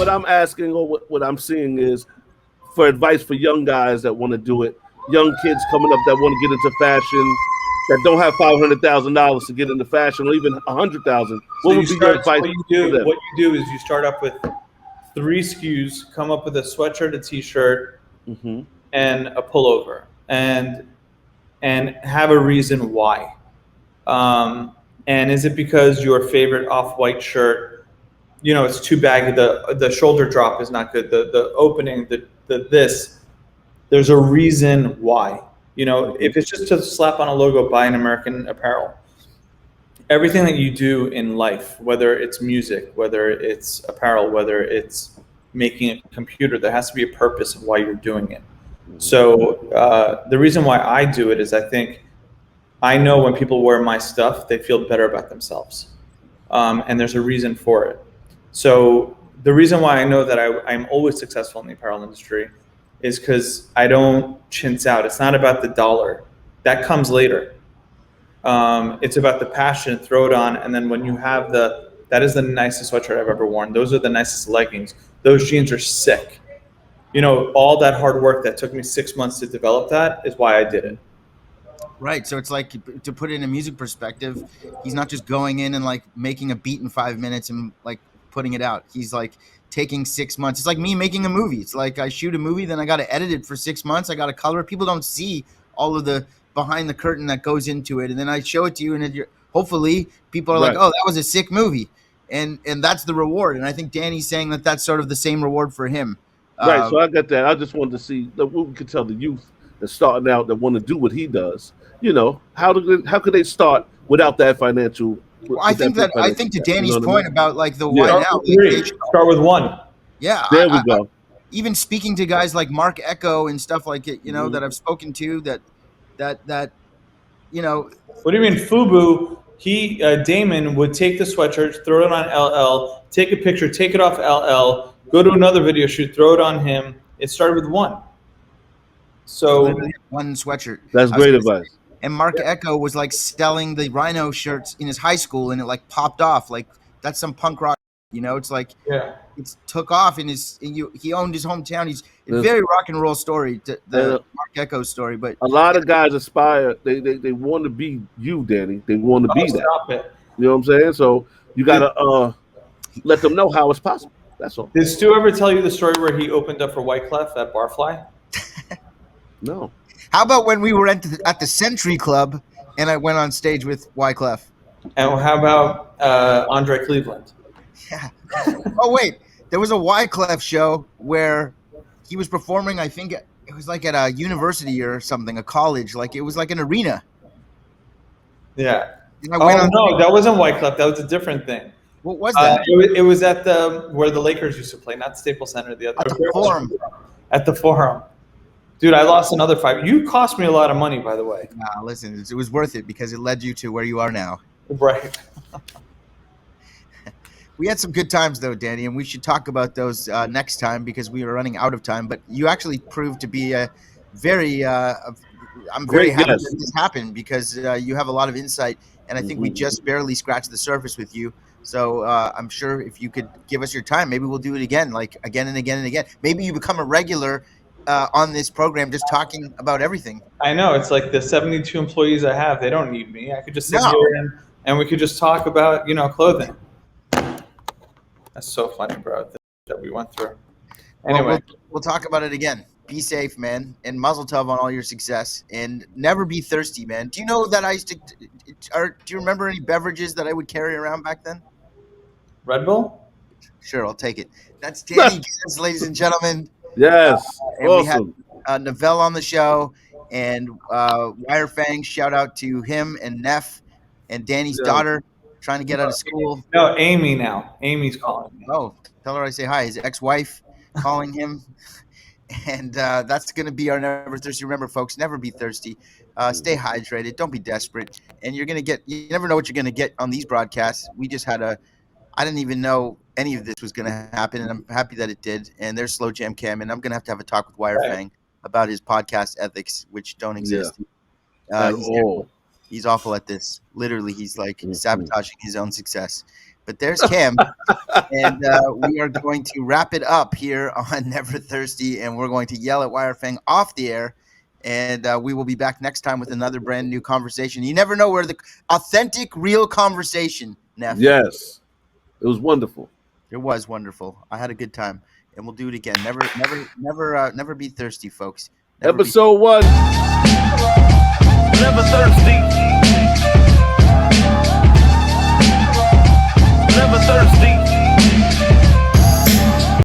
what I'm asking or what I'm seeing is for advice for young guys that want to do it, young kids coming up that want to get into fashion, that don't have $500,000 to get into fashion, or even 100,000. What would be your advice for them? What you do is you start up with 3 SKUs, come up with a sweatshirt, a t-shirt, and a pullover, and have a reason why. And is it because your favorite off-white shirt, it's too baggy, the shoulder drop is not good, the opening, there's a reason why. If it's just to slap on a logo, buy an American Apparel. Everything that you do in life, whether it's music, whether it's apparel, whether it's making a computer, there has to be a purpose of why you're doing it. So the reason why I do it is I know when people wear my stuff, they feel better about themselves. And there's a reason for it. So the reason why I know that I'm always successful in the apparel industry is because I don't chintz out. It's not about the dollar. That comes later. It's about the passion, throw it on, and then when you have that is the nicest sweatshirt I've ever worn. Those are the nicest leggings. Those jeans are sick. All that hard work that took me 6 months to develop that is why I did it. Right. So it's like, to put it in a music perspective, he's not just going in and like making a beat in 5 minutes and like putting it out. He's like taking 6 months. It's like me making a movie. It's like I shoot a movie, then I got to edit it for 6 months. I got to color it. People don't see all of the behind the curtain that goes into it. And then I show it to you, and hopefully people are like, oh, that was a sick movie. And that's the reward. And I think Danny's saying that that's sort of the same reward for him. Right. So I got that. I just wanted to see what we could tell the youth that's starting out that want to do what he does. How could they start without that financial? Well, I think to Danny's point about like the why now. Start with 1. Yeah. There we go. Even speaking to guys like Mark Echo and stuff like it, that I've spoken to that. What do you mean, FUBU? Damon would take the sweatshirt, throw it on LL, take a picture, take it off LL, go to another video shoot, throw it on him. It started with 1. So one sweatshirt. That's great advice. And Mark Echo was like selling the Rhino shirts in his high school, and it like popped off. Like that's some punk rock. It's like it took off in he owned his hometown. He's a very rock and roll story, the Mark Echo story. But a lot of guys aspire. They want to be you, Danny. They want to be that. Stop it. You know what I'm saying? So you gotta let them know how it's possible. That's all. Did Stu ever tell you the story where he opened up for Wyclef at Barfly? No. How about when we were at the Century Club and I went on stage with Wyclef? And how about Andre Cleveland? Yeah. Oh wait, there was a Wyclef show where he was performing. I think it was like at a university or something, a college. Like it was like an arena. Yeah. No, that wasn't Wyclef. That was a different thing. What was that? It was at where the Lakers used to play, not Staples Center. The other at the Forum. At the Forum. Dude, I lost another 5. You cost me a lot of money, by the way. Nah, listen, it was worth it because it led you to where you are now. Right. We had some good times, though, Danny, and we should talk about those next time because we are running out of time. But you actually proved to be a very I'm very happy that this happened because you have a lot of insight, and I think we just barely scratched the surface with you. So I'm sure if you could give us your time, maybe we'll do it again, like again and again and again. Maybe you become a regular on this program, just talking about everything. I know. It's like the 72 employees I have, they don't need me. I could just sit here and we could just talk about, clothing. That's so funny, bro, that we went through. Anyway. Well, we'll talk about it again. Be safe, man, and mazel tov on all your success, and never be thirsty, man. Do you know that I used to do you remember any beverages that I would carry around back then? Red Bull? Sure, I'll take it. That's Danny Gibbs, ladies and gentlemen. Yes, and awesome. We had Novell on the show, and WireFang, shout out to him and Neff and Danny's daughter trying to get out of school. No, Amy now. Amy's calling me. Oh, tell her I say hi. His ex-wife calling him. And that's going to be our Never Thirsty. Remember, folks, never be thirsty. Stay hydrated. Don't be desperate. And you never know what you're going to get on these broadcasts. We just had I didn't even know any of this was going to happen, and I'm happy that it did. And there's Slow Jam Cam, and I'm going to have a talk with WireFang about his podcast ethics, which don't exist. At all. He's awful at this. Literally, he's like sabotaging his own success. but there's Cam. And we are going to wrap it up here on Never Thirsty, and we're going to yell at WireFang off the air. And we will be back next time with another brand new conversation. You never know where the authentic, real conversation, Neff. Yes. It was wonderful. It was wonderful. I had a good time, and we'll do it again. Never be thirsty, folks. Never be Episode 1. Never Thirsty.